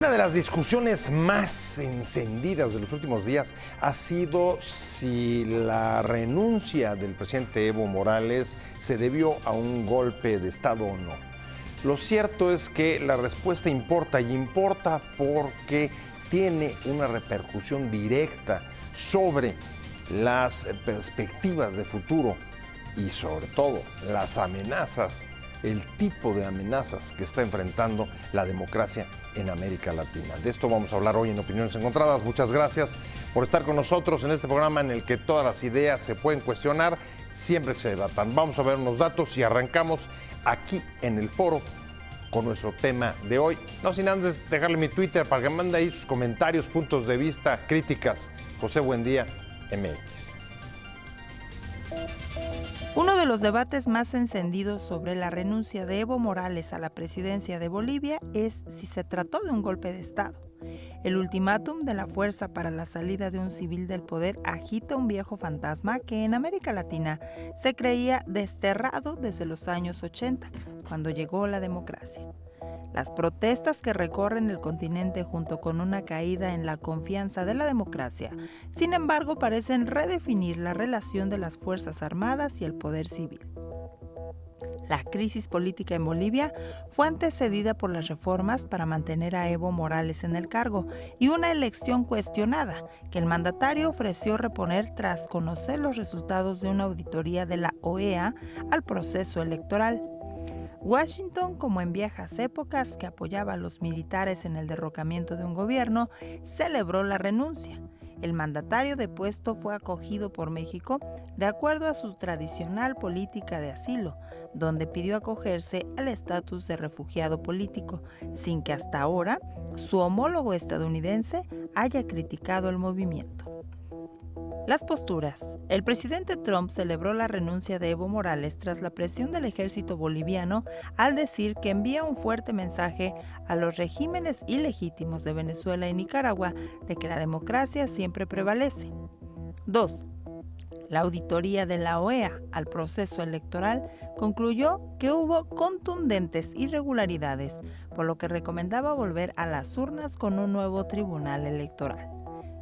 Una de las discusiones más encendidas de los últimos días ha sido si la renuncia del presidente Evo Morales se debió a un golpe de Estado o no. Lo cierto es que la respuesta importa y importa porque tiene una repercusión directa sobre las perspectivas de futuro y sobre todo las amenazas, el tipo de amenazas que está enfrentando la democracia en América Latina. De esto vamos a hablar hoy en Opiniones Encontradas. Muchas gracias por estar con nosotros en este programa en el que todas las ideas se pueden cuestionar siempre que se debatan. Vamos a ver unos datos y arrancamos aquí en el foro con nuestro tema de hoy. No sin antes dejarle mi Twitter para que mande ahí sus comentarios, puntos de vista, críticas. José Buendía, MX. Uno de los debates más encendidos sobre la renuncia de Evo Morales a la presidencia de Bolivia es si se trató de un golpe de Estado. El ultimátum de la fuerza para la salida de un civil del poder agita un viejo fantasma que en América Latina se creía desterrado desde los años 80, cuando llegó la democracia. Las protestas que recorren el continente junto con una caída en la confianza de la democracia, sin embargo, parecen redefinir la relación de las Fuerzas Armadas y el poder civil. La crisis política en Bolivia fue antecedida por las reformas para mantener a Evo Morales en el cargo y una elección cuestionada que el mandatario ofreció reponer tras conocer los resultados de una auditoría de la OEA al proceso electoral. Washington, como en viejas épocas que apoyaba a los militares en el derrocamiento de un gobierno, celebró la renuncia. El mandatario depuesto fue acogido por México de acuerdo a su tradicional política de asilo, donde pidió acogerse al estatus de refugiado político, sin que hasta ahora su homólogo estadounidense haya criticado el movimiento. Las posturas. El presidente Trump celebró la renuncia de Evo Morales tras la presión del ejército boliviano al decir que envía un fuerte mensaje a los regímenes ilegítimos de Venezuela y Nicaragua de que la democracia siempre prevalece. 2. La auditoría de la OEA al proceso electoral concluyó que hubo contundentes irregularidades, por lo que recomendaba volver a las urnas con un nuevo tribunal electoral.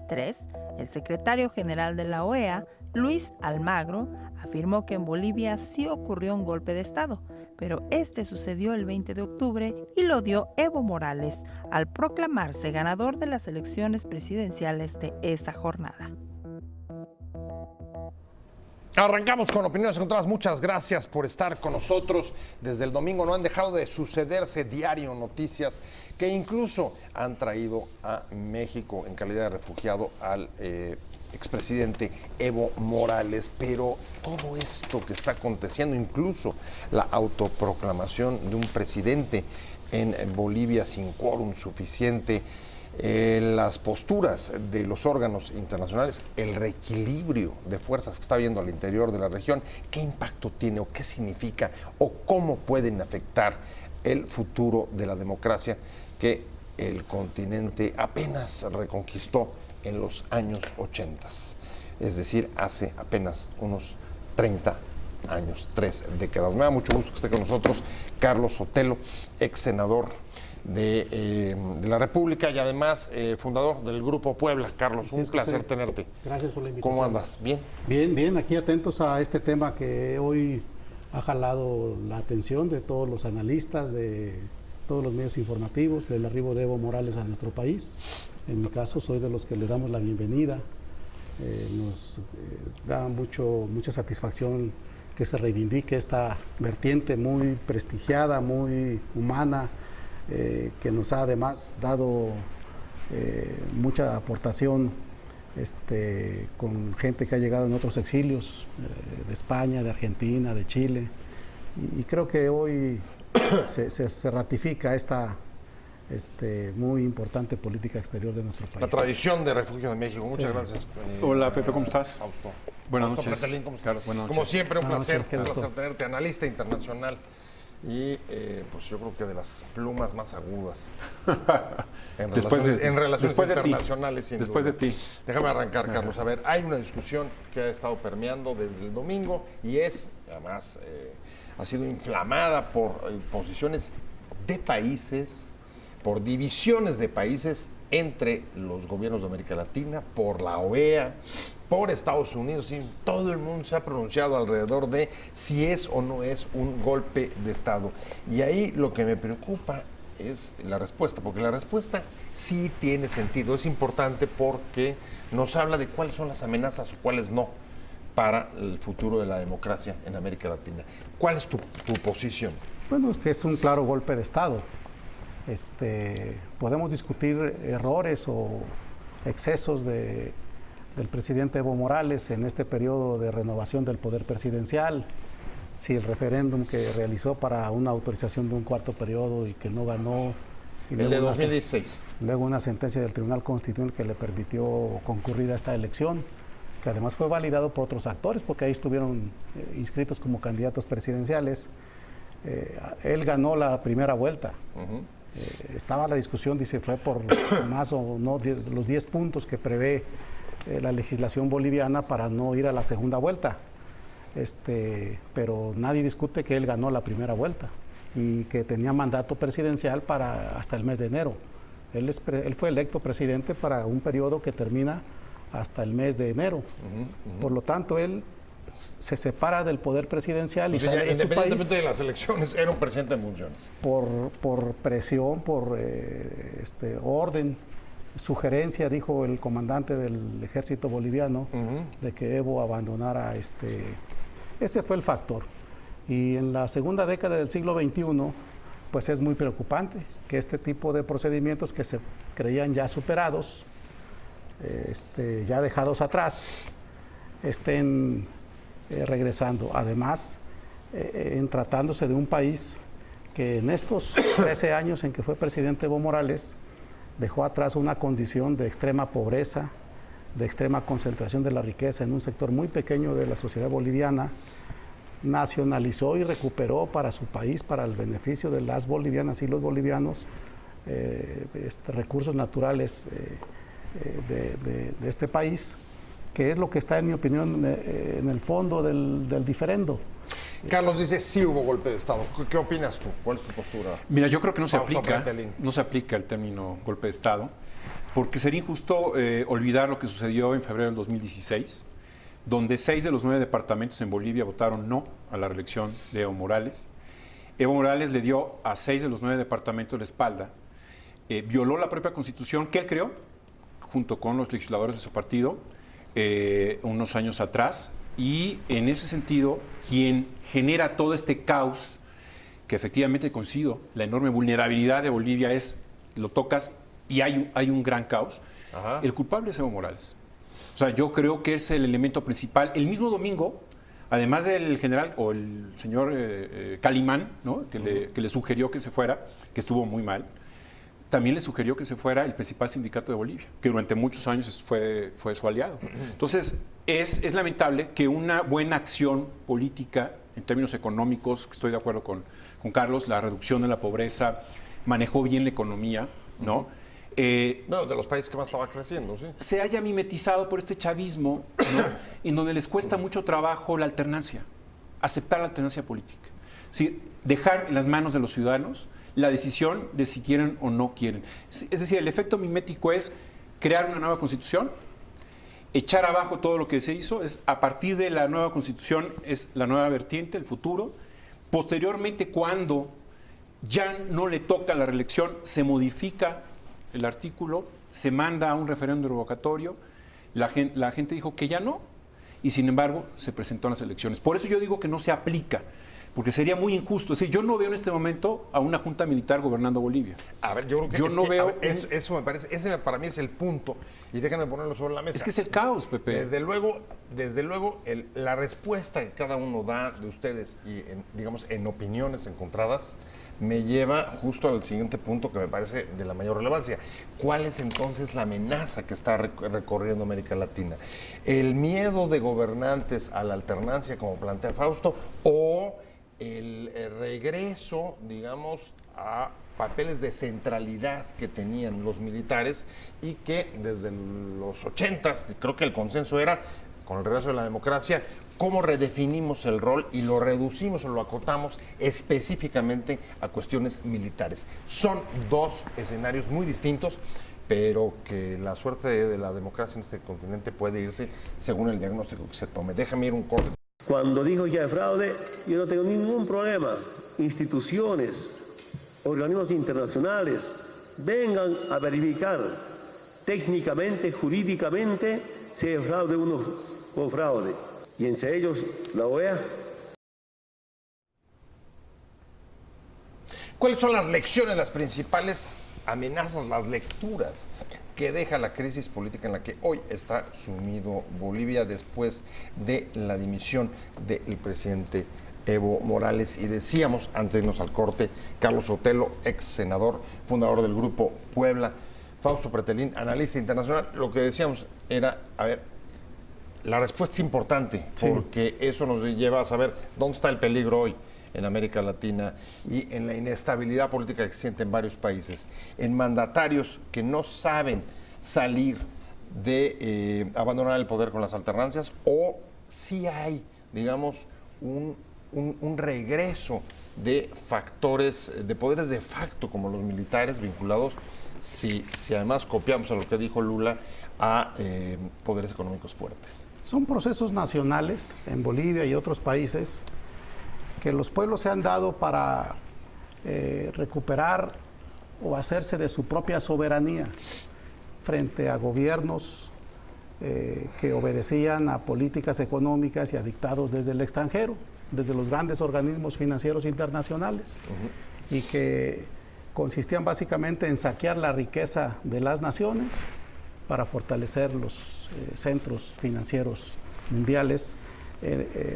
3. El secretario general de la OEA, Luis Almagro, afirmó que en Bolivia sí ocurrió un golpe de Estado, pero este sucedió el 20 de octubre y lo dio Evo Morales al proclamarse ganador de las elecciones presidenciales de esa jornada. Arrancamos con Opiniones Encontradas. Muchas gracias por estar con nosotros. Desde el domingo no han dejado de sucederse diario noticias que incluso han traído a México en calidad de refugiado al expresidente Evo Morales. Pero todo esto que está aconteciendo, incluso la autoproclamación de un presidente en Bolivia sin quórum suficiente, las posturas de los órganos internacionales, el reequilibrio de fuerzas que está habiendo al interior de la región, ¿qué impacto tiene o qué significa o cómo pueden afectar el futuro de la democracia que el continente apenas reconquistó en los años 80? Es decir, hace apenas unos 30 años, 3 décadas. Me da mucho gusto que esté con nosotros Carlos Sotelo, ex senador de la República y además fundador del Grupo Puebla. Carlos, un placer tenerte. Gracias por la invitación. ¿Cómo andas? ¿Bien? Bien, aquí atentos a este tema que hoy ha jalado la atención de todos los analistas, de todos los medios informativos, del arribo de Evo Morales a nuestro país. En mi caso, soy de los que le damos la bienvenida. Nos da mucha satisfacción que se reivindique esta vertiente muy prestigiada, muy humana, que nos ha además dado mucha aportación con gente que ha llegado en otros exilios, de España, de Argentina, de Chile, y creo que hoy se ratifica esta muy importante política exterior de nuestro país. La tradición de refugio de México. Muchas gracias. Hola Pepe, ¿cómo estás? Fausto. Buenas Fausto noches. Pretelín, ¿cómo estás? Claro, buenas Como noches. siempre, un placer noches, tenerte, analista internacional. Y pues yo creo que de las plumas más agudas en relaciones internacionales. Sin Después duda. de ti. Déjame arrancar, Carlos. A ver, hay una discusión que ha estado permeando desde el domingo y además, ha sido inflamada por posiciones de países, por divisiones de países entre los gobiernos de América Latina, por la OEA, por Estados Unidos, y todo el mundo se ha pronunciado alrededor de si es o no es un golpe de Estado. Y ahí lo que me preocupa es la respuesta, porque la respuesta sí tiene sentido, es importante porque nos habla de cuáles son las amenazas o cuáles no para el futuro de la democracia en América Latina. ¿Cuál es tu posición? Bueno, es que es un claro golpe de Estado. Podemos discutir errores o excesos del presidente Evo Morales en este periodo de renovación del poder presidencial, si el referéndum que realizó para una autorización de un cuarto periodo y que no ganó. Y el de 2016. Luego una sentencia del Tribunal Constitucional que le permitió concurrir a esta elección, que además fue validado por otros actores, porque ahí estuvieron inscritos como candidatos presidenciales. Él ganó la primera vuelta. Estaba la discusión, dice, fue por más o no los 10 puntos que prevé la legislación boliviana para no ir a la segunda vuelta. Pero nadie discute que él ganó la primera vuelta y que tenía mandato presidencial para hasta el mes de enero. Él fue electo presidente para un periodo que termina hasta el mes de enero. Por lo tanto, él se separa del poder presidencial y sale de su independientemente país de las elecciones, era un presidente en funciones. por presión, por orden, sugerencia, dijo el comandante del ejército boliviano, de que Evo abandonara ese fue el factor. Y en la segunda década del siglo XXI, pues es muy preocupante que este tipo de procedimientos que se creían ya superados, ya dejados atrás, estén regresando. Además, en tratándose de un país que en estos 13 años en que fue presidente Evo Morales, dejó atrás una condición de extrema pobreza, de extrema concentración de la riqueza en un sector muy pequeño de la sociedad boliviana, nacionalizó y recuperó para su país, para el beneficio de las bolivianas y los bolivianos, recursos naturales de este país, que es lo que está, en mi opinión, en el fondo del diferendo. Carlos dice, sí hubo golpe de Estado. ¿Qué opinas tú? ¿Cuál es tu postura? Mira, yo creo que no se Fausto aplica Pretelín. el término golpe de Estado, porque sería injusto olvidar lo que sucedió en febrero del 2016, donde 6 de los 9 departamentos en Bolivia votaron no a la reelección de Evo Morales. Evo Morales le dio a 6 de los 9 departamentos la espalda, violó la propia Constitución que él creó, junto con los legisladores de su partido, unos años atrás, y en ese sentido, quien genera todo este caos, que efectivamente coincido, la enorme vulnerabilidad de Bolivia lo tocas y hay un gran caos, el culpable es Evo Morales. O sea, yo creo que es el elemento principal. El mismo domingo, además del general o el señor Calimán, ¿no? que le sugirió que se fuera, que estuvo muy mal, también le sugirió que se fuera el principal sindicato de Bolivia, que durante muchos años fue su aliado. Entonces, es lamentable que una buena acción política en términos económicos, que estoy de acuerdo con Carlos, la reducción de la pobreza, manejó bien la economía, ¿no? No, de los países que más estaba creciendo, sí. Se haya mimetizado por este chavismo, ¿no? En donde les cuesta mucho trabajo la alternancia, aceptar la alternancia política. ¿Sí? Dejar en las manos de los ciudadanos la decisión de si quieren o no quieren. Es decir, el efecto mimético es crear una nueva constitución, echar abajo todo lo que se hizo, es a partir de la nueva constitución es la nueva vertiente, el futuro. Posteriormente, cuando ya no le toca la reelección, se modifica el artículo, se manda a un referéndum revocatorio, la gente dijo que ya no, y sin embargo se presentó en las elecciones. Por eso yo digo que no se aplica, porque sería muy injusto. Es decir, yo no veo en este momento a una junta militar gobernando Bolivia. A ver, yo creo que no veo eso me parece, ese para mí es el punto, y déjenme ponerlo sobre la mesa. Es que es el caos, Pepe. Desde luego la respuesta que cada uno da de ustedes, y digamos en opiniones encontradas, me lleva justo al siguiente punto que me parece de la mayor relevancia. ¿Cuál es entonces la amenaza que está recorriendo América Latina? ¿El miedo de gobernantes a la alternancia, como plantea Fausto, o el regreso, digamos, a papeles de centralidad que tenían los militares y que desde los 80s, creo que el consenso era, con el regreso de la democracia, cómo redefinimos el rol y lo reducimos o lo acotamos específicamente a cuestiones militares. Son dos escenarios muy distintos, pero que la suerte de la democracia en este continente puede irse según el diagnóstico que se tome. Déjame ir un corte. Cuando dijo que hay fraude, yo no tengo ningún problema. Instituciones, organismos internacionales, vengan a verificar técnicamente, jurídicamente, si hay fraude uno o fraude. Y entre ellos la OEA. ¿Cuáles son las lecciones, las principales amenazas, las lecturas que deja la crisis política en la que hoy está sumido Bolivia después de la dimisión del presidente Evo Morales? Y decíamos, antes de irnos al corte, Carlos Sotelo, ex senador, fundador del Grupo Puebla, Fausto Pretelín, analista internacional. Lo que decíamos era, a ver, la respuesta es importante, porque eso nos lleva a saber dónde está el peligro hoy en América Latina y en la inestabilidad política que se siente en varios países, en mandatarios que no saben salir de abandonar el poder con las alternancias, o si hay, digamos, un regreso de factores, de poderes de facto, como los militares vinculados, si además copiamos a lo que dijo Lula, a poderes económicos fuertes. Son procesos nacionales en Bolivia y otros países que los pueblos se han dado para recuperar o hacerse de su propia soberanía frente a gobiernos que obedecían a políticas económicas y a dictados desde el extranjero, desde los grandes organismos financieros internacionales, y que consistían básicamente en saquear la riqueza de las naciones para fortalecer los centros financieros mundiales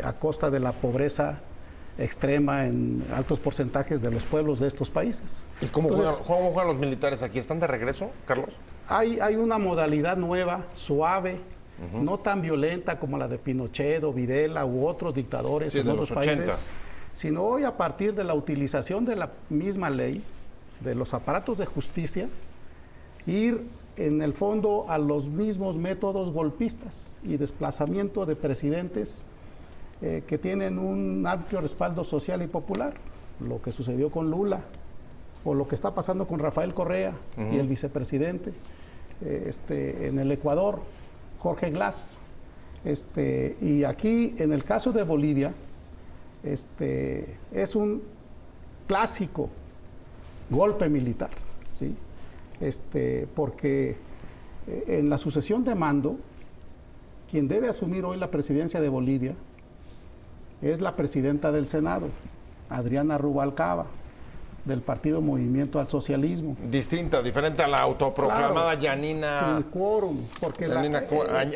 a costa de la pobreza extrema en altos porcentajes de los pueblos de estos países. ¿Y cómo juegan los militares aquí? ¿Están de regreso, Carlos? Hay una modalidad nueva, suave, no tan violenta como la de Pinochet o Videla u otros dictadores en otros países, sino hoy, a partir de la utilización de la misma ley, de los aparatos de justicia, ir en el fondo a los mismos métodos golpistas y desplazamiento de presidentes que tienen un amplio respaldo social y popular, lo que sucedió con Lula, o lo que está pasando con Rafael Correa y el vicepresidente, en el Ecuador, Jorge Glass, y aquí, en el caso de Bolivia, es un clásico golpe militar, ¿sí? Porque en la sucesión de mando, quien debe asumir hoy la presidencia de Bolivia es la presidenta del Senado, Adriana Rubalcaba, del partido Movimiento al Socialismo. Distinta, diferente a la autoproclamada Yanina. Sin quórum, porque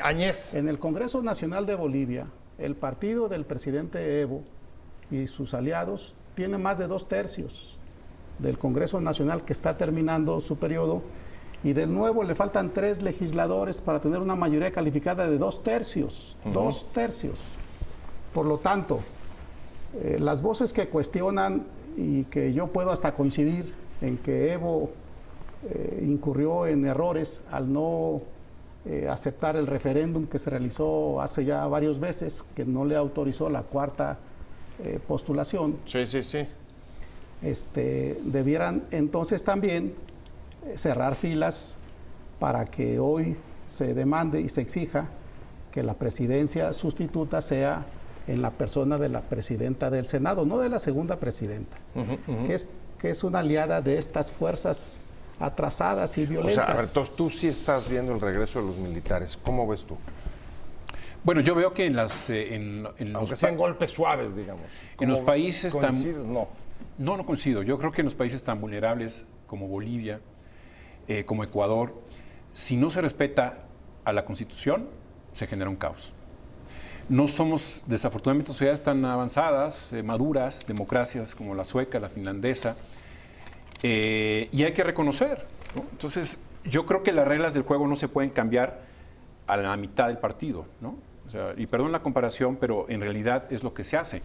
Añez. En el Congreso Nacional de Bolivia, el partido del presidente Evo y sus aliados tiene más de 2/3 del Congreso Nacional, que está terminando su periodo, y de nuevo le faltan 3 legisladores para tener una mayoría calificada de 2/3. 2/3. Por lo tanto, las voces que cuestionan, y que yo puedo hasta coincidir en que Evo incurrió en errores al no aceptar el referéndum que se realizó hace ya varios meses, que no le autorizó la 4ª postulación. Sí. Debieran entonces también cerrar filas para que hoy se demande y se exija que la presidencia sustituta sea en la persona de la presidenta del Senado, no de la segunda presidenta, que es una aliada de estas fuerzas atrasadas y violentas. O sea, a ver, entonces tú sí estás viendo el regreso de los militares. ¿Cómo ves tú? Bueno, yo veo que aunque sean golpes suaves, digamos. En los países tan... No coincido. Yo creo que en los países tan vulnerables como Bolivia, como Ecuador, si no se respeta a la Constitución, se genera un caos. No somos, desafortunadamente, sociedades tan avanzadas, maduras, democracias como la sueca, la finlandesa, y hay que reconocer, ¿no? Entonces, yo creo que las reglas del juego no se pueden cambiar a la mitad del partido, ¿no? O sea, y perdón la comparación, pero en realidad es lo que se hace.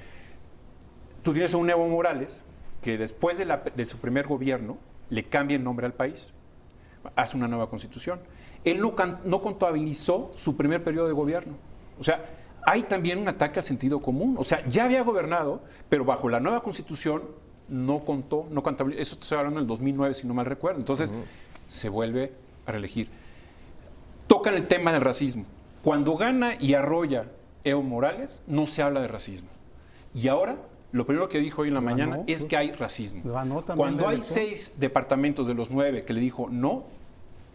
Tú tienes a un Evo Morales que después de su primer gobierno le cambia el nombre al país, hace una nueva constitución. Él no contabilizó su primer periodo de gobierno. O sea, hay también un ataque al sentido común. O sea, ya había gobernado, pero bajo la nueva Constitución no contabilizó. Eso estoy hablando del 2009, si no mal recuerdo. Entonces, se vuelve a reelegir. Tocan el tema del racismo. Cuando gana y arrolla Evo Morales, no se habla de racismo. Y ahora, lo primero que dijo hoy en la mañana es que hay racismo. Cuando hay 6 departamentos de los 9 que le dijo no,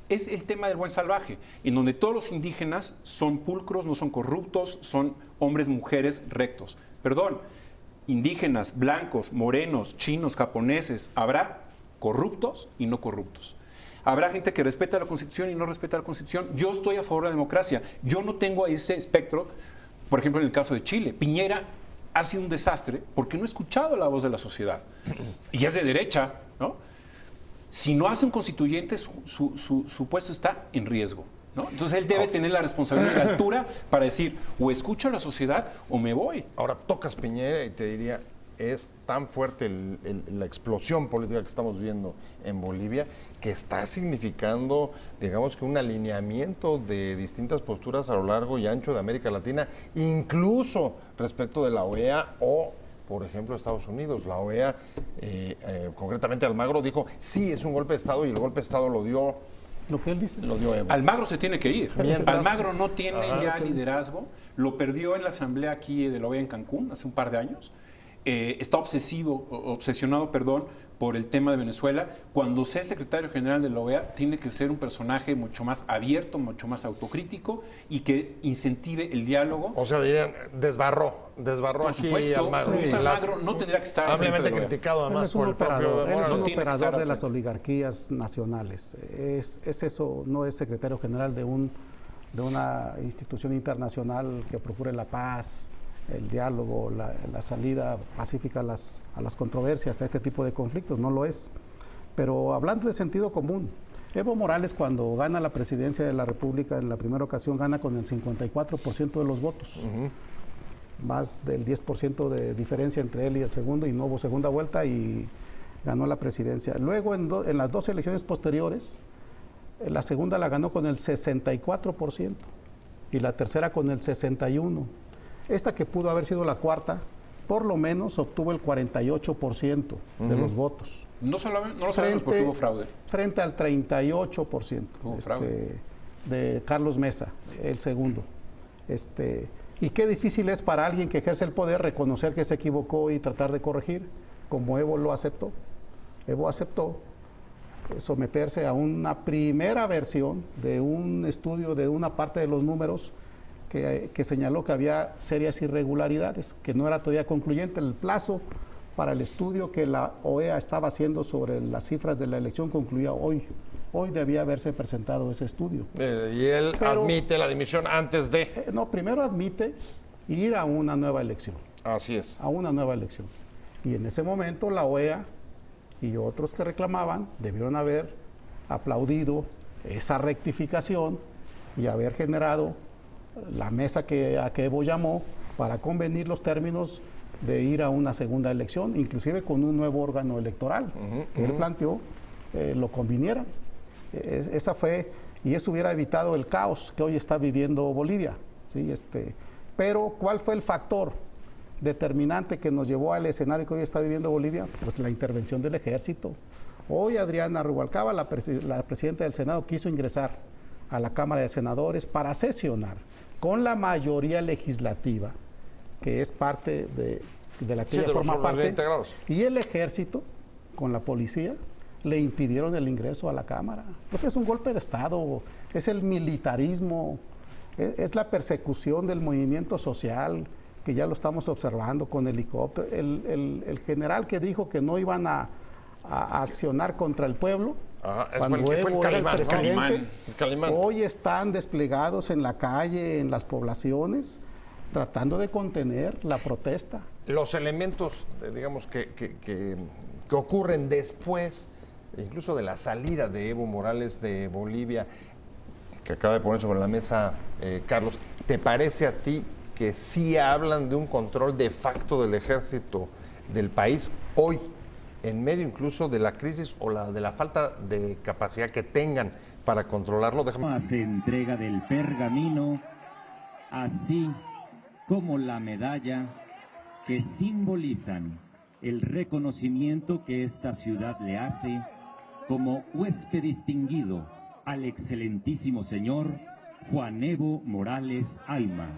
es el tema del buen salvaje, en donde todos los indígenas son pulcros, no son corruptos, son hombres, mujeres rectos. Perdón, indígenas, blancos, morenos, chinos, japoneses, habrá corruptos y no corruptos. Habrá gente que respeta la Constitución y no respeta la Constitución. Yo estoy a favor de la democracia. Yo no tengo ese espectro, por ejemplo, en el caso de Chile. Piñera ha sido un desastre porque no ha escuchado la voz de la sociedad. Y es de derecha, ¿no? Si no hace un constituyente, su puesto está en riesgo, ¿no? Entonces él debe tener la responsabilidad y la altura para decir, o escucho a la sociedad o me voy. Ahora tocas Piñera y te diría, es tan fuerte la explosión política que estamos viendo en Bolivia que está significando, digamos que un alineamiento de distintas posturas a lo largo y ancho de América Latina, incluso respecto de la OEA o, por ejemplo, Estados Unidos. La OEA, concretamente Almagro, dijo, sí, es un golpe de Estado y el golpe de Estado lo dio... Lo que él dice. Lo dio Evo. Almagro se tiene que ir. Almagro no tiene ya pues, liderazgo. Lo perdió en la asamblea aquí de la OEA en Cancún hace un par de años. Está obsesionado por el tema de Venezuela. Cuando sea secretario general de la OEA, tiene que ser un personaje mucho más abierto, mucho más autocrítico y que incentive el diálogo. O sea, dirían, desbarró Por aquí supuesto, Almagro. Luis Almagro no tendría que estar ampliamente criticado además por el propio... Él es un tiene que estar operador al de las frente. oligarquías nacionales. Es eso, no es secretario general de una institución internacional que procure la paz, el diálogo, la salida pacífica a las controversias, a este tipo de conflictos, no lo es. Pero hablando de sentido común, Evo Morales cuando gana la presidencia de la República en la primera ocasión gana con el 54% de los votos, más del 10% de diferencia entre él y el segundo, y no hubo segunda vuelta y ganó la presidencia. Luego en las 2 elecciones posteriores, la segunda la ganó con el 64% y la tercera con el 61%. Esta que pudo haber sido la cuarta, por lo menos obtuvo el 48% de los votos. No lo sabemos porque hubo fraude. Frente al 38% Hubo fraude. de Carlos Mesa, el segundo. Y qué difícil es para alguien que ejerce el poder reconocer que se equivocó y tratar de corregir, como Evo lo aceptó. Evo aceptó someterse a una primera versión de un estudio de una parte de los números que señaló que había serias irregularidades, que no era todavía concluyente. El plazo para el estudio que la OEA estaba haciendo sobre las cifras de la elección concluía hoy. Hoy debía haberse presentado ese estudio. Y él admite la dimisión antes de... No, primero admite ir a una nueva elección. Así es. A una nueva elección. Y en ese momento la OEA y otros que reclamaban debieron haber aplaudido esa rectificación y haber generado la mesa a que Evo llamó para convenir los términos de ir a una segunda elección, inclusive con un nuevo órgano electoral que él planteó, lo convinieran. Esa fue, y eso hubiera evitado el caos que hoy está viviendo Bolivia, ¿sí? Pero ¿cuál fue el factor determinante que nos llevó al escenario que hoy está viviendo Bolivia? Pues la intervención del ejército. Hoy Adriana Rubalcaba, la presidenta del Senado, quiso ingresar a la Cámara de Senadores para sesionar con la mayoría legislativa, que es parte de la que ella forma parte, y el ejército, con la policía, le impidieron el ingreso a la Cámara. Pues es un golpe de Estado, es el militarismo, es la persecución del movimiento social, que ya lo estamos observando con helicópteros. El general que dijo que no iban a accionar contra el pueblo, cuando Evo era el presidente, hoy están desplegados en la calle, en las poblaciones, tratando de contener la protesta. Los elementos, digamos, que ocurren después, incluso de la salida de Evo Morales de Bolivia, que acaba de poner sobre la mesa Carlos, ¿te parece a ti que sí hablan de un control de facto del ejército del país hoy, en medio incluso de la crisis o de la falta de capacidad que tengan para controlarlo? Hace entrega del pergamino, así como la medalla que simbolizan el reconocimiento que esta ciudad le hace como huésped distinguido al excelentísimo señor Juan Evo Morales Alma.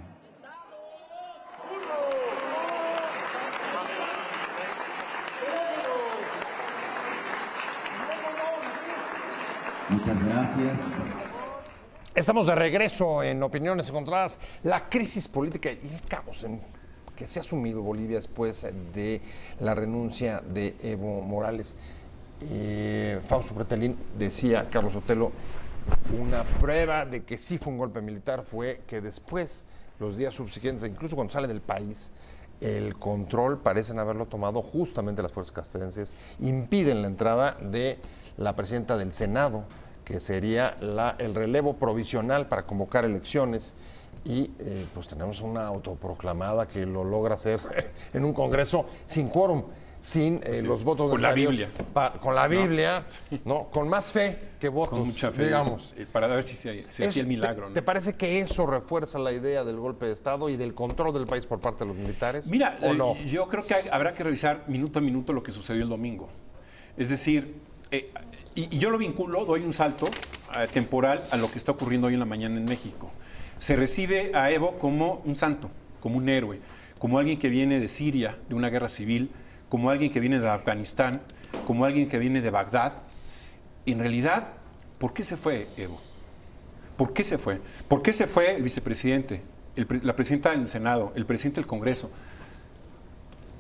Muchas gracias. Estamos de regreso en Opiniones Encontradas. La crisis política y el caos que se ha asumido Bolivia después de la renuncia de Evo Morales. Fausto Pretelín decía, Carlos Sotelo, una prueba de que sí fue un golpe militar fue que después, los días subsiguientes, incluso cuando sale del país, el control parecen haberlo tomado justamente las fuerzas castrenses, impiden la entrada de la presidenta del Senado, que sería el relevo provisional para convocar elecciones, y pues tenemos una autoproclamada que lo logra hacer en un Congreso sin quórum, sin los votos necesarios. Con la Biblia, ¿no? Con más fe que votos, con mucha fe, digamos. Para ver si se hacía el milagro. ¿Te parece que eso refuerza la idea del golpe de Estado y del control del país por parte de los militares? Mira, ¿o no? yo creo que habrá que revisar minuto a minuto lo que sucedió el domingo. Es decir, y yo lo vinculo, doy un salto temporal a lo que está ocurriendo hoy en la mañana en México. Se recibe a Evo como un santo, como un héroe, como alguien que viene de Siria, de una guerra civil, como alguien que viene de Afganistán, como alguien que viene de Bagdad. En realidad, ¿por qué se fue Evo? ¿Por qué se fue? ¿Por qué se fue el vicepresidente, la presidenta del Senado, el presidente del Congreso?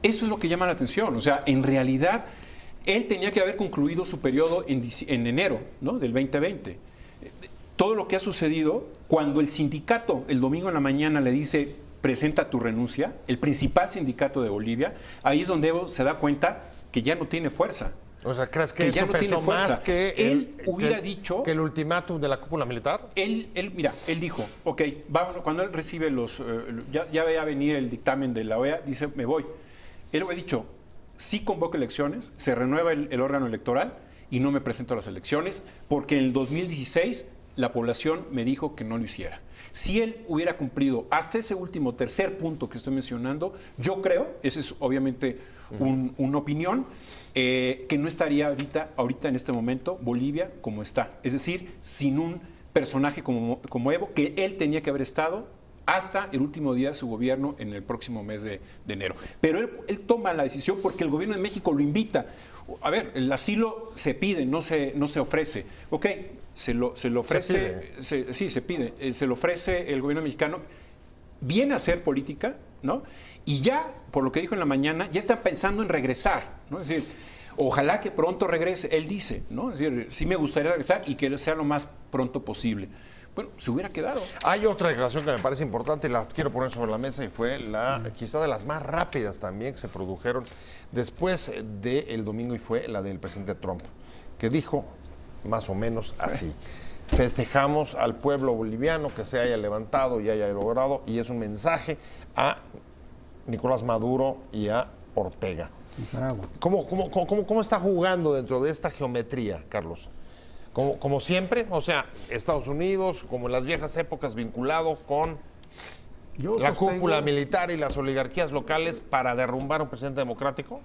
Eso es lo que llama la atención. O sea, en realidad, él tenía que haber concluido su periodo en enero, ¿no?, del 2020. Todo lo que ha sucedido, cuando el sindicato el domingo en la mañana le dice presenta tu renuncia, el principal sindicato de Bolivia, ahí es donde Evo se da cuenta que ya no tiene fuerza. O sea, ¿crees que eso ya no pesó tiene fuerza? más que él hubiera dicho que el ultimátum de la cúpula militar? Él dijo, ok, cuando él recibe ya veía venir el dictamen de la OEA, dice, me voy. Él hubiera dicho, sí convoco elecciones, se renueva el órgano electoral y no me presento a las elecciones, porque en el 2016 la población me dijo que no lo hiciera. Si él hubiera cumplido hasta ese último tercer punto que estoy mencionando, yo creo, esa es obviamente una opinión, que no estaría ahorita en este momento Bolivia como está. Es decir, sin un personaje como Evo, que él tenía que haber estado hasta el último día de su gobierno en el próximo mes de enero. Pero él toma la decisión porque el gobierno de México lo invita. A ver, el asilo se pide, no se ofrece. Ok, se lo ofrece, se pide, se lo ofrece el gobierno mexicano, viene a hacer política, ¿no? Y ya, por lo que dijo en la mañana, ya está pensando en regresar, ¿no? Es decir, ojalá que pronto regrese, él dice, ¿no? Es decir, sí me gustaría regresar y que sea lo más pronto posible. Bueno, se hubiera quedado. Hay otra declaración que me parece importante y la quiero poner sobre la mesa, y fue quizá de las más rápidas también que se produjeron después del domingo, y fue la del presidente Trump, que dijo más o menos así: festejamos al pueblo boliviano que se haya levantado y haya logrado, y es un mensaje a Nicolás Maduro y a Ortega. Nicaragua. ¿Cómo está jugando dentro de esta geometría, Carlos? Como siempre, o sea, Estados Unidos, como en las viejas épocas, vinculado con la cúpula militar y las oligarquías locales para derrumbar a un presidente democrático.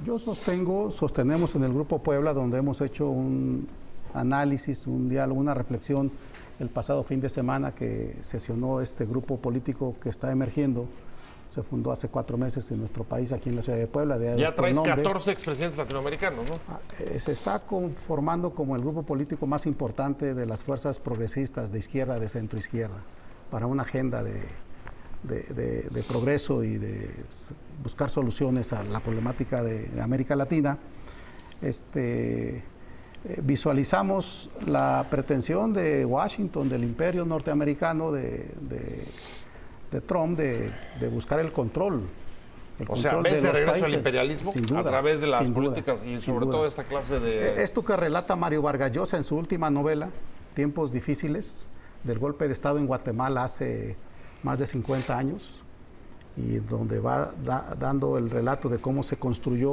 Yo sostenemos en el Grupo Puebla, donde hemos hecho un análisis, un diálogo, una reflexión el pasado fin de semana que sesionó este grupo político que está emergiendo. Se fundó hace 4 meses en nuestro país, aquí en la ciudad de Puebla. Ya traes 14 expresidentes latinoamericanos, ¿no? Se está conformando como el grupo político más importante de las fuerzas progresistas de izquierda, de centro izquierda, para una agenda de progreso y de buscar soluciones a la problemática de América Latina. Visualizamos la pretensión de Washington, del imperio norteamericano, de Trump, de buscar el control. O sea, ¿ves de regreso al imperialismo? Sin duda, a través de las políticas duda, y sobre todo esta clase de... Esto que relata Mario Vargas Llosa en su última novela, Tiempos difíciles, del golpe de Estado en Guatemala hace más de 50 años, y donde va dando el relato de cómo se construyó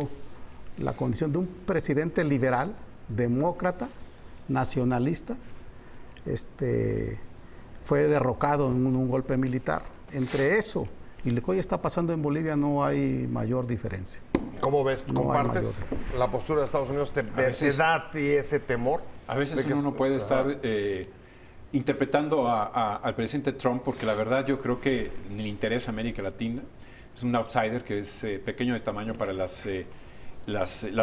la condición de un presidente liberal, demócrata, nacionalista, fue derrocado en un golpe militar. Entre eso Y lo que hoy está pasando en Bolivia no hay mayor diferencia. ¿Cómo ves? No hay ¿Compartes la postura de Estados Unidos? ¿Te da a ti ese temor? A veces de que uno no puede Ajá. estar interpretando al presidente Trump, porque la verdad yo creo que ni le interesa América Latina. Es un outsider que es pequeño de tamaño para las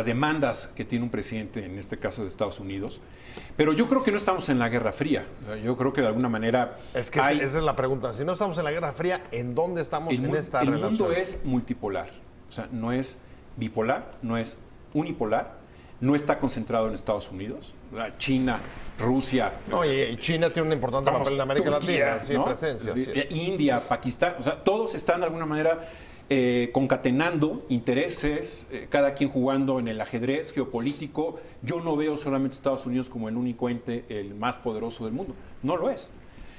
demandas que tiene un presidente, en este caso de Estados Unidos. Pero yo creo que no estamos en la Guerra Fría. O sea, yo creo que de alguna manera... Es que esa es la pregunta. Si no estamos en la Guerra Fría, ¿en dónde estamos en esta el relación? mundo es multipolar. O sea, no es bipolar, no es unipolar, no está concentrado en Estados Unidos. China, Rusia... No, y China tiene un importante papel en América Latina, sí, ¿no? presencia. Sí, así es. India, Pakistán, o sea, todos están de alguna manera concatenando intereses, cada quien jugando en el ajedrez geopolítico. Yo no veo solamente Estados Unidos como el único ente, el más poderoso del mundo. No lo es.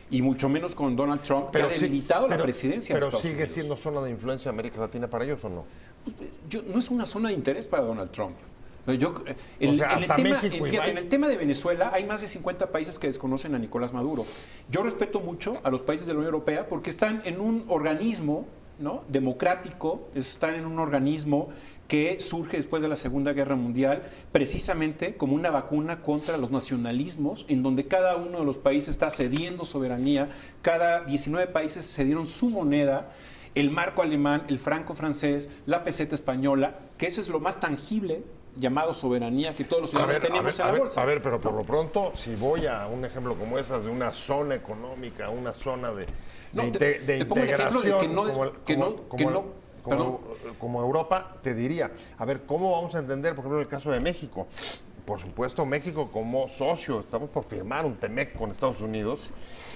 Y mucho menos con Donald Trump, que ha debilitado la presidencia de Pero Estados sigue Unidos. siendo zona de influencia América Latina para ellos, ¿o no? No es una zona de interés para Donald Trump. México, en el tema de Venezuela hay más de 50 países que desconocen a Nicolás Maduro. Yo respeto mucho a los países de la Unión Europea porque están en un organismo, ¿no?, democrático, están en un organismo que surge después de la Segunda Guerra Mundial, precisamente como una vacuna contra los nacionalismos, en donde cada uno de los países está cediendo soberanía, cada 19 países cedieron su moneda, el marco alemán, el franco francés, la peseta española, que eso es lo más tangible llamado soberanía que todos los ciudadanos tenemos en la bolsa. A ver, pero por lo pronto, si voy a un ejemplo como esa de una zona económica, una zona de pongo el ejemplo de integración perdón. como Europa, te diría, a ver, ¿cómo vamos a entender, por ejemplo, el caso de México? Por supuesto, México como socio, estamos por firmar un TEMEC con Estados Unidos,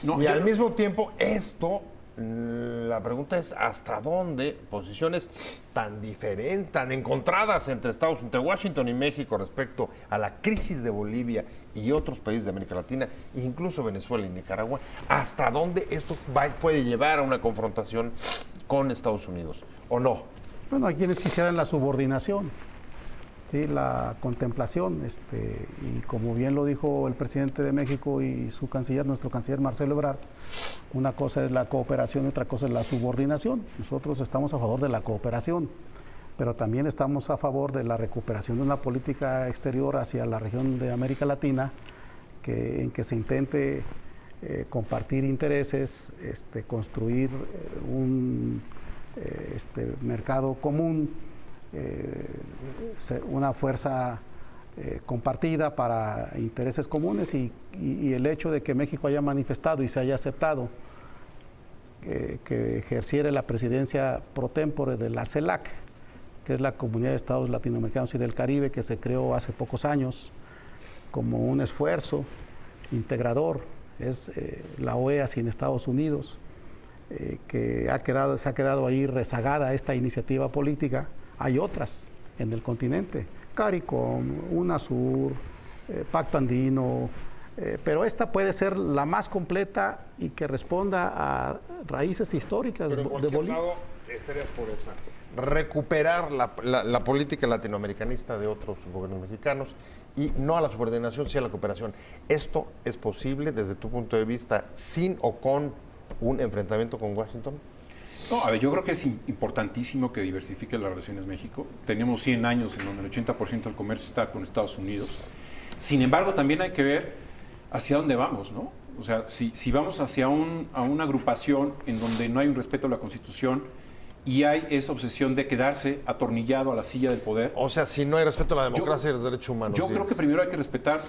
y al mismo tiempo esto... La pregunta es hasta dónde posiciones tan diferentes, tan encontradas entre Washington y México respecto a la crisis de Bolivia y otros países de América Latina, incluso Venezuela y Nicaragua, hasta dónde esto puede llevar a una confrontación con Estados Unidos, ¿o no? Bueno, hay quienes quisieran la subordinación, ¿sí? La contemplación, y como bien lo dijo el presidente de México y su canciller, nuestro canciller Marcelo Ebrard, una cosa es la cooperación y otra cosa es la subordinación. Nosotros estamos a favor de la cooperación, pero también estamos a favor de la recuperación de una política exterior hacia la región de América Latina, en que se intente compartir intereses, construir un mercado común, una fuerza compartida para intereses comunes y el hecho de que México haya manifestado y se haya aceptado que ejerciera la presidencia pro tempore de la CELAC, que es la Comunidad de Estados Latinoamericanos y del Caribe, que se creó hace pocos años como un esfuerzo integrador, es la OEA sin Estados Unidos, que se ha quedado ahí rezagada esta iniciativa política. Hay otras en el continente, CARICOM, UNASUR, Pacto Andino, pero esta puede ser la más completa y que responda a raíces históricas Pero de Bolivia. lado estarías por esa. Recuperar la política latinoamericanista de otros gobiernos mexicanos y no a la subordinación, sí a la cooperación. ¿Esto es posible desde tu punto de vista sin o con un enfrentamiento con Washington? No, a ver, yo creo que es importantísimo que diversifique las relaciones México. Tenemos 100 años en donde el 80% del comercio está con Estados Unidos. Sin embargo, también hay que ver hacia dónde vamos, ¿no? O sea, si vamos hacia una agrupación en donde no hay un respeto a la Constitución y hay esa obsesión de quedarse atornillado a la silla del poder. O sea, si no hay respeto a la democracia y los derechos humanos. Yo creo que primero hay que respetar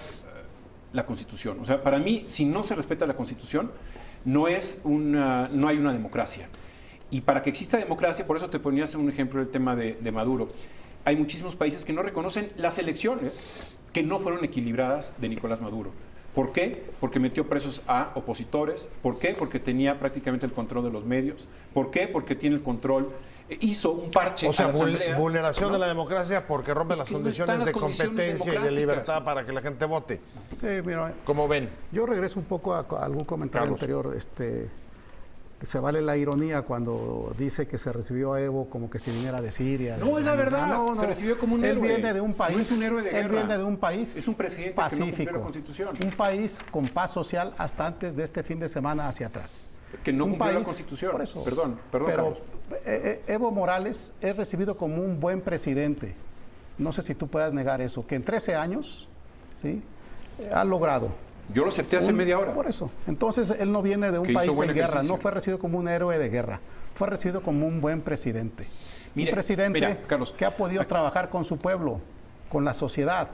la Constitución. O sea, para mí, si no se respeta la Constitución, no hay una democracia. Y para que exista democracia, por eso te ponía un ejemplo del tema de Maduro. Hay muchísimos países que no reconocen las elecciones que no fueron equilibradas de Nicolás Maduro. ¿Por qué? Porque metió presos a opositores. ¿Por qué? Porque tenía prácticamente el control de los medios. ¿Por qué? Porque tiene el control. Hizo un parche a la asamblea. Vulneración de la democracia porque rompe las condiciones de competencia y de libertad para que la gente vote. Sí, mira, ¿Cómo ven? yo regreso un poco a algún comentario Carlos. anterior. Se vale la ironía cuando dice que se recibió a Evo como que si viniera de Siria. No, es la verdad. Se recibió como un héroe. Él viene de un país. No es un héroe de guerra. Él viene de un país. Es un presidente que no cumplió la Constitución. Un país con paz social hasta antes de este fin de semana hacia atrás. Que no un cumplió la país, Constitución. por eso. Perdón, Pero Carlos. Evo Morales es recibido como un buen presidente. No sé si tú puedas negar eso, que en 13 años, ¿sí?, ha logrado. Yo lo acepté hace media hora. Por eso. Entonces, él no viene de un Que hizo país buen en guerra, ejercicio. no fue recibido como un héroe de guerra, fue recibido como un buen presidente. Mire, un presidente mira, Carlos, que ha podido trabajar con su pueblo, con la sociedad,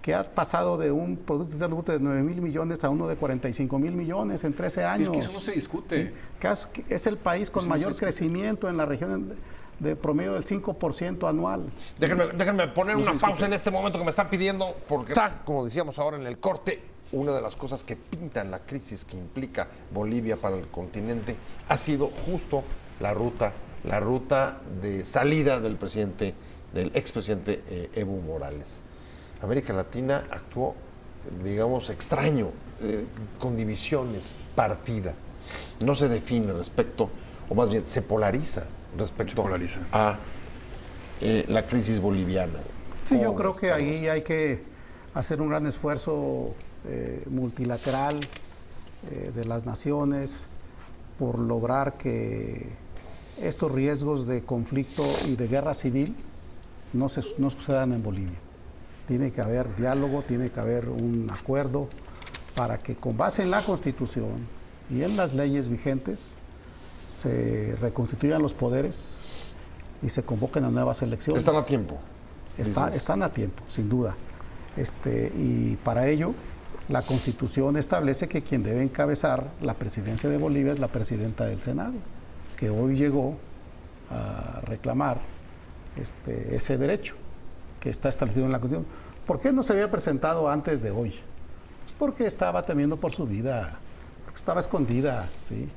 que ha pasado de un Producto Interno Bruto de 9,000 millones a uno de 45,000 millones en 13 años. Es que eso no se discute. ¿Sí? Que es el país con Eso no se mayor discute. crecimiento en la región de promedio del 5% anual. Déjenme poner No se una discute. pausa en este momento que me están pidiendo, porque, como decíamos ahora en el corte, una de las cosas que pintan la crisis que implica Bolivia para el continente ha sido justo la ruta de salida del expresidente Evo Morales. América Latina actuó, digamos, extraño, con divisiones, partida. No se define respecto, o más bien se polariza respecto a la crisis boliviana. Sí, yo ¿Cómo creo ves, que Carlos? ahí hay que hacer un gran esfuerzo multilateral de las naciones por lograr que estos riesgos de conflicto y de guerra civil no sucedan en Bolivia. Tiene que haber diálogo, tiene que haber un acuerdo para que con base en la Constitución y en las leyes vigentes se reconstituyan los poderes y se convoquen a nuevas elecciones. Están a tiempo. Están a tiempo, sin duda. Y para ello, la Constitución establece que quien debe encabezar la presidencia de Bolivia es la presidenta del Senado, que hoy llegó a reclamar ese derecho que está establecido en la Constitución. ¿Por qué no se había presentado antes de hoy? Pues porque estaba temiendo por su vida, porque estaba escondida, ¿sí?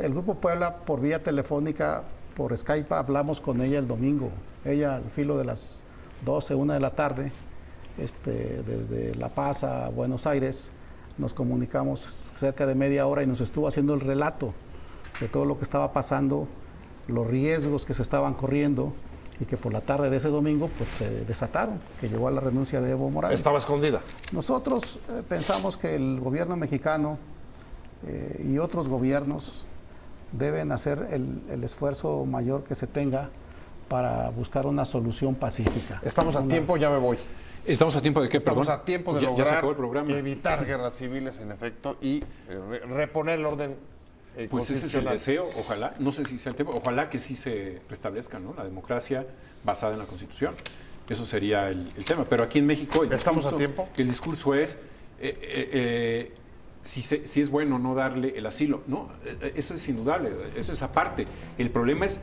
El Grupo Puebla, por vía telefónica, por Skype, hablamos con ella el domingo. Ella, al filo de las 12, 1 de la tarde, desde La Paz a Buenos Aires, nos comunicamos cerca de media hora y nos estuvo haciendo el relato de todo lo que estaba pasando, los riesgos que se estaban corriendo y que por la tarde de ese domingo pues se desataron, que llegó a la renuncia de Evo Morales. Estaba escondida. Nosotros pensamos que el gobierno mexicano y otros gobiernos deben hacer el esfuerzo mayor que se tenga para buscar una solución pacífica. Estamos a tiempo, ya me voy. ¿Estamos a tiempo de qué, Estamos perdón? a tiempo de Ya se lograr acabó el programa. evitar guerras civiles, en efecto, y reponer el orden Pues ese es el constitucional. deseo, ojalá, no sé si sea el tema, ojalá que sí se restablezca, ¿no?, la democracia basada en la Constitución. Eso sería el tema. Pero aquí en México ¿Estamos a tiempo? El discurso es si es bueno no darle el asilo. No, eso es indudable, eso es aparte. El problema es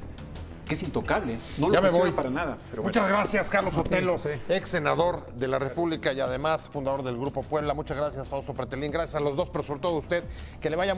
que es intocable, no lo Ya me voy. cuestiono para nada. Pero bueno. Muchas gracias, Carlos Sotelo, Sí. ex senador de la República y además fundador del Grupo Puebla. Muchas gracias, Fausto Pretelín. Gracias a los dos, pero sobre todo a usted. Que le vaya